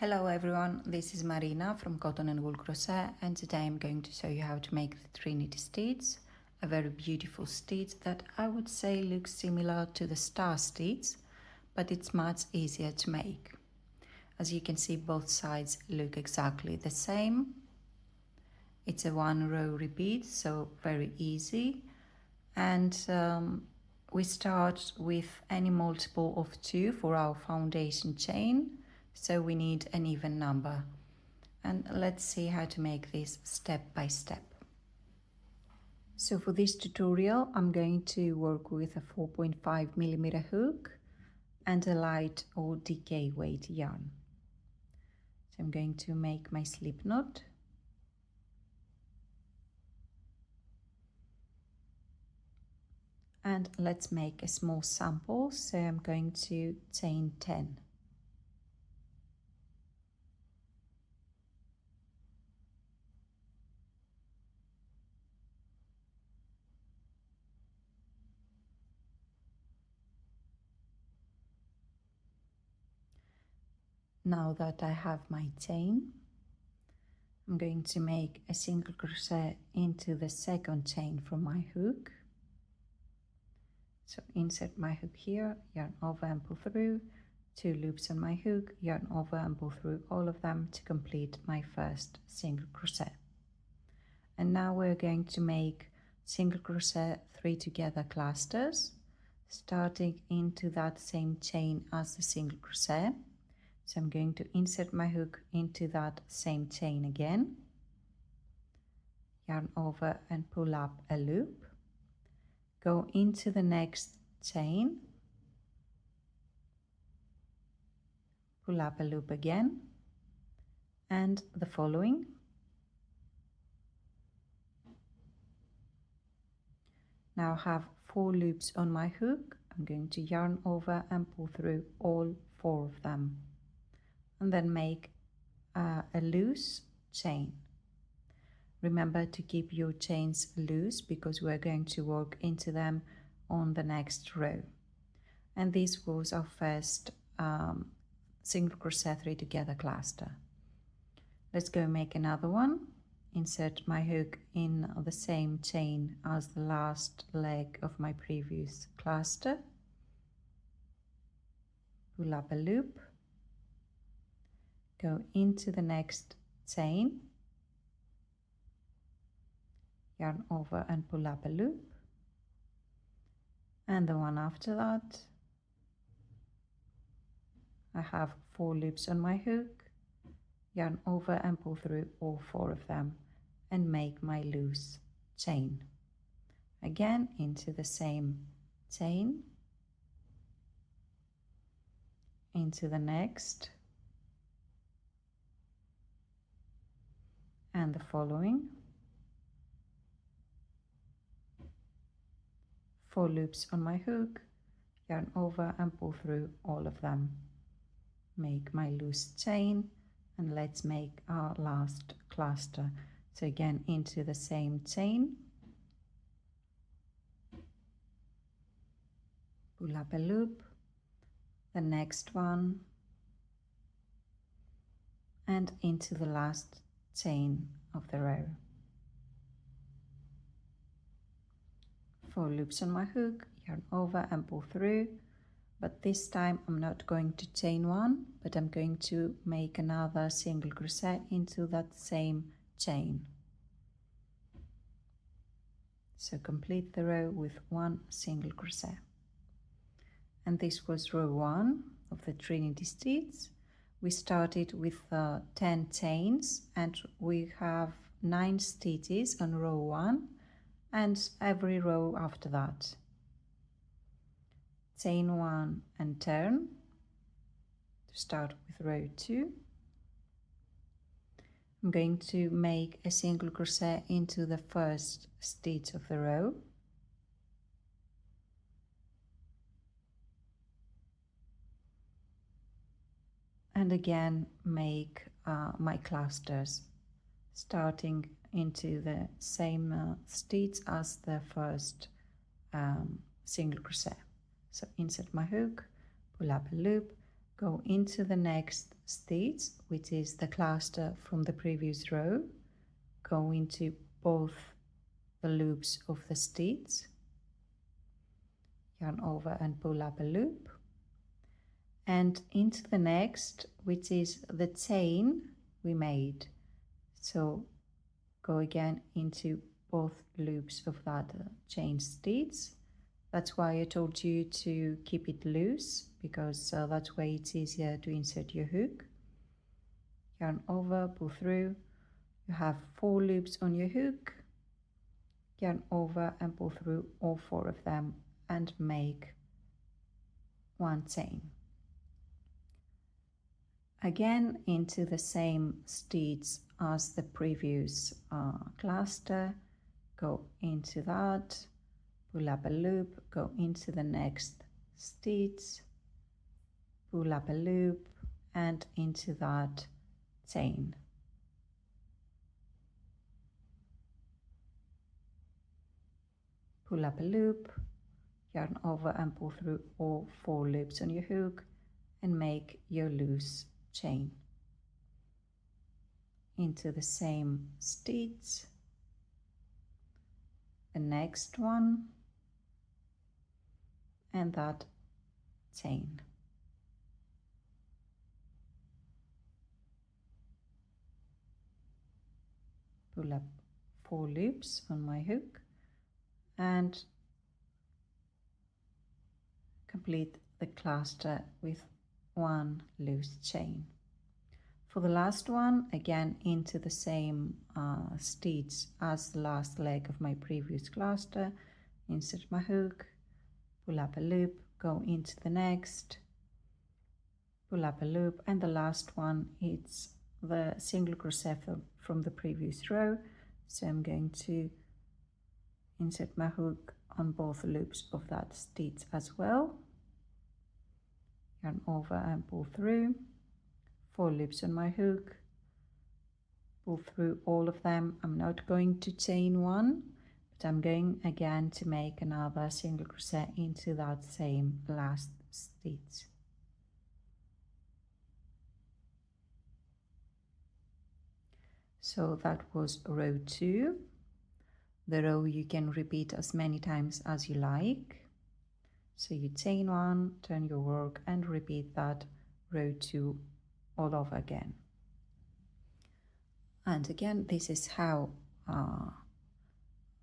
Hello everyone, this is Marina from Cotton and Wool Crochet, and today I'm going to show you how to make the Trinity Stitch, a very beautiful stitch that I would say looks similar to the star stitch, but it's much easier to make. As you can see, both sides look exactly the same. It's a one row repeat, so very easy, and we start with any multiple of 2 for our foundation chain. So we need an even number, and let's see how to make this step by step. So for this tutorial I'm going to work with a 4.5mm hook and a light or DK weight yarn. So I'm going to make my slip knot, and let's make a small sample. So I'm going to chain 10. Now that I have my chain, I'm going to make a single crochet into the second chain from my hook. So insert my hook here, yarn over and pull through, 2 loops on my hook, yarn over and pull through all of them to complete my first single crochet. And now we're going to make single crochet 3 together clusters, starting into that same chain as the single crochet. So I'm going to insert my hook into that same chain again, yarn over and pull up a loop, go into the next chain, pull up a loop again, and the following. Now I have 4 loops on my hook. I'm going to yarn over and pull through all 4 of them, and then make a loose chain. Remember to keep your chains loose because we're going to work into them on the next row. And this was our first single crochet 3 together cluster. Let's go make another one. Insert my hook in the same chain as the last leg of my previous cluster, pull up a loop, go into the next chain, yarn over and pull up a loop, and the one after that. I have 4 loops on my hook, yarn over and pull through all 4 of them and make my loose chain. Again into the same chain, into the next, and the following. 4 loops on my hook, yarn over and pull through all of them. Make my loose chain, and let's make our last cluster. So again into the same chain, pull up a loop, the next one, and into the last chain of the row. 4 loops on my hook, yarn over and pull through, but this time I'm not going to chain 1, but I'm going to make another single crochet into that same chain. So complete the row with 1 single crochet. And this was row 1 of the Trinity Stitch. We started with 10 chains, and we have 9 stitches on row 1 and every row after that. Chain 1 and turn to start with row 2. I'm going to make a single crochet into the first stitch of the row, and again make my clusters, starting into the same stitch as the first single crochet. So insert my hook, pull up a loop, go into the next stitch, which is the cluster from the previous row, go into both the loops of the stitch, yarn over and pull up a loop, and into the next, which is the chain we made. So go again into both loops of that chain stitch. That's why I told you to keep it loose, because that way it's easier to insert your hook. Yarn over, pull through. You have 4 loops on your hook. Yarn over and pull through all 4 of them and make 1 chain. Again into the same stitch as the previous cluster, go into that, pull up a loop, go into the next stitch, pull up a loop, and into that chain. Pull up a loop, yarn over and pull through all 4 loops on your hook and make your loose chain. Into the same stitch, the next one, and that chain. Pull up 4 loops on my hook and complete the cluster with 1 loose chain. For the last one, again into the same stitch as the last leg of my previous cluster, insert my hook, pull up a loop, go into the next, pull up a loop, and the last one is the single crochet from the previous row. So I'm going to insert my hook on both loops of that stitch as well, yarn over and pull through, 4 loops on my hook, pull through all of them. I'm not going to chain one, but I'm going again to make another single crochet into that same last stitch. So that was row 2. The row you can repeat as many times as you like. So you chain 1, turn your work, and repeat that row 2 all over again. And again, this is how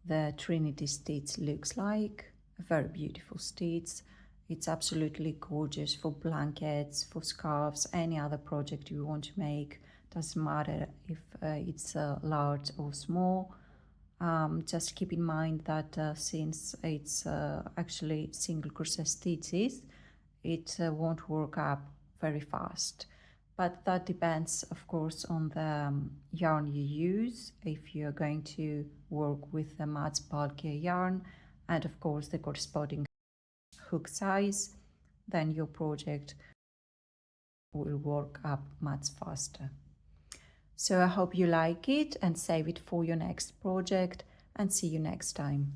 the Trinity Stitch looks like. A very beautiful stitch. It's absolutely gorgeous for blankets, for scarves, any other project you want to make. Doesn't matter if it's large or small. Just keep in mind that since it's actually single crochet stitches, it won't work up very fast. But that depends, of course, on the yarn you use. If you're going to work with a much bulkier yarn, and of course the corresponding hook size, then your project will work up much faster. So I hope you like it and save it for your next project, and see you next time.